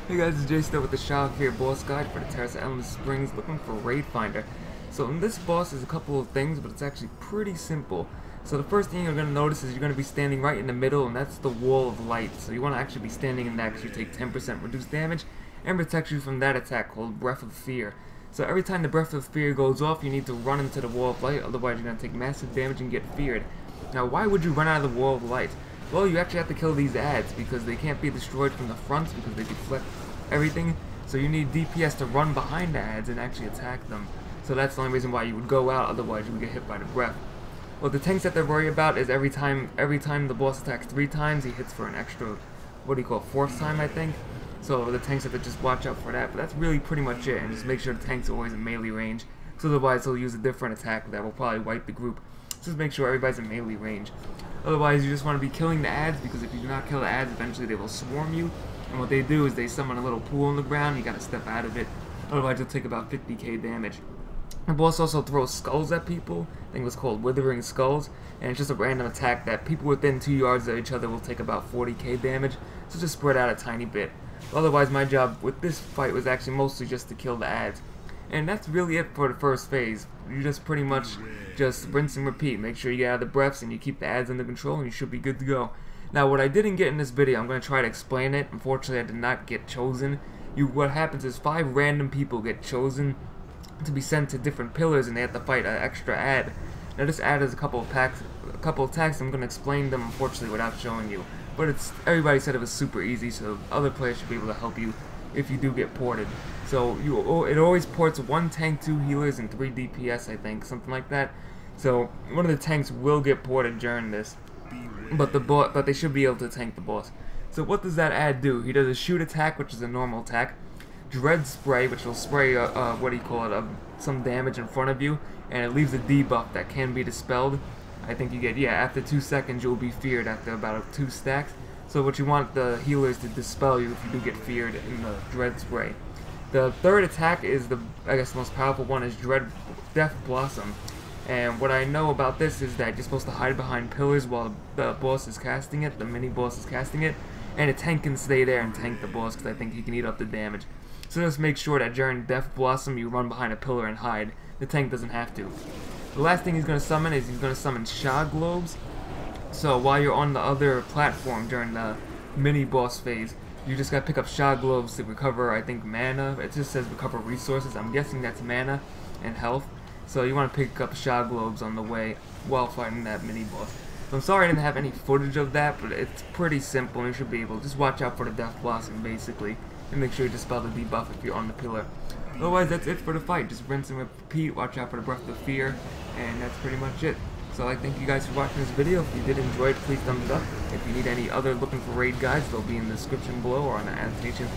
Hey guys, it's Jay still with the Shao here boss guide for the Terrace of Endless Springs, looking for Raid Finder. So in this boss is a couple of things, but it's actually pretty simple. So the first thing you're going to notice is you're going to be standing right in the middle, and that's the wall of light. So you want to actually be standing in that because you take 10% reduced damage and protects you from that attack called Breath of Fear. So every time the Breath of Fear goes off, you need to run into the wall of light, otherwise you're going to take massive damage and get feared. Now why would you run out of the wall of light? Well, you actually have to kill these ads because they can't be destroyed from the front because they deflect everything. So you need DPS to run behind the ads and actually attack them. So that's the only reason why you would go out, otherwise you would get hit by the breath. Well, the tanks that they worry about is every time the boss attacks 3 times, he hits for an extra, what do you call it, 4th time, I think. So the tanks have to just watch out for that, but that's really pretty much it, and just make sure the tanks are always in melee range, so otherwise he'll use a different attack that will probably wipe the group. So just make sure everybody's in melee range. Otherwise, you just want to be killing the ads, because if you do not kill the ads, eventually they will swarm you, and what they do is they summon a little pool on the ground, you gotta step out of it, otherwise you'll take about 50k damage. The boss also throws skulls at people. I think it was called Withering Skulls, and it's just a random attack that people within 2 yards of each other will take about 40k damage, so just spread out a tiny bit. Otherwise, my job with this fight was actually mostly just to kill the ads. And that's really it for the first phase. You just pretty much just rinse and repeat. Make sure you get out of the breaths and you keep the ads under control and you should be good to go. Now, what I didn't get in this video, I'm going to try to explain it. Unfortunately, I did not get chosen. What happens is 5 random people get chosen to be sent to different pillars, and they have to fight an extra ad. Now this ad has a couple of attacks. I'm going to explain them, unfortunately, without showing you. But everybody said it was super easy, so other players should be able to help you if you do get ported. So it always ports 1 tank, 2 healers, and 3 DPS, I think, something like that. So one of the tanks will get ported during this, but they should be able to tank the boss. So what does that ad do? He does a shoot attack, which is a normal attack. Dread spray, which will spray what do you call it, some damage in front of you, and it leaves a debuff that can be dispelled. I think you get, after 2 seconds you'll be feared after about 2 stacks. So what you want the healers to dispel you if you do get feared in the Dread spray. The third attack is I guess the most powerful one, is Death Blossom. And what I know about this is that you're supposed to hide behind pillars while the boss is casting it, the mini boss is casting it, and a tank can stay there and tank the boss because I think he can eat up the damage. So just make sure that during Death Blossom you run behind a pillar and hide. The tank doesn't have to. The last thing he's going to summon is he's going to summon Sha Globes. So while you're on the other platform during the mini boss phase, you just got to pick up Sha Globes to recover, I think, mana. It just says recover resources. I'm guessing that's mana and health. So you want to pick up Sha Globes on the way while fighting that mini boss. So I'm sorry I didn't have any footage of that, but it's pretty simple and you should be able to just watch out for the Death Blossom basically. And make sure you dispel the debuff if you're on the pillar. Otherwise, that's it for the fight. Just rinse and repeat, watch out for the Breath of Fear, and that's pretty much it. So I thank you guys for watching this video. If you did enjoy it, please thumbs up. If you need any other looking for raid guides, they'll be in the description below or on the annotation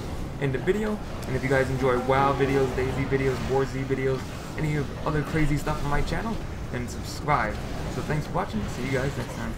in the video. And if you guys enjoy WoW videos, DayZ videos, War Z videos, any other crazy stuff on my channel, then subscribe. So thanks for watching. See you guys next time.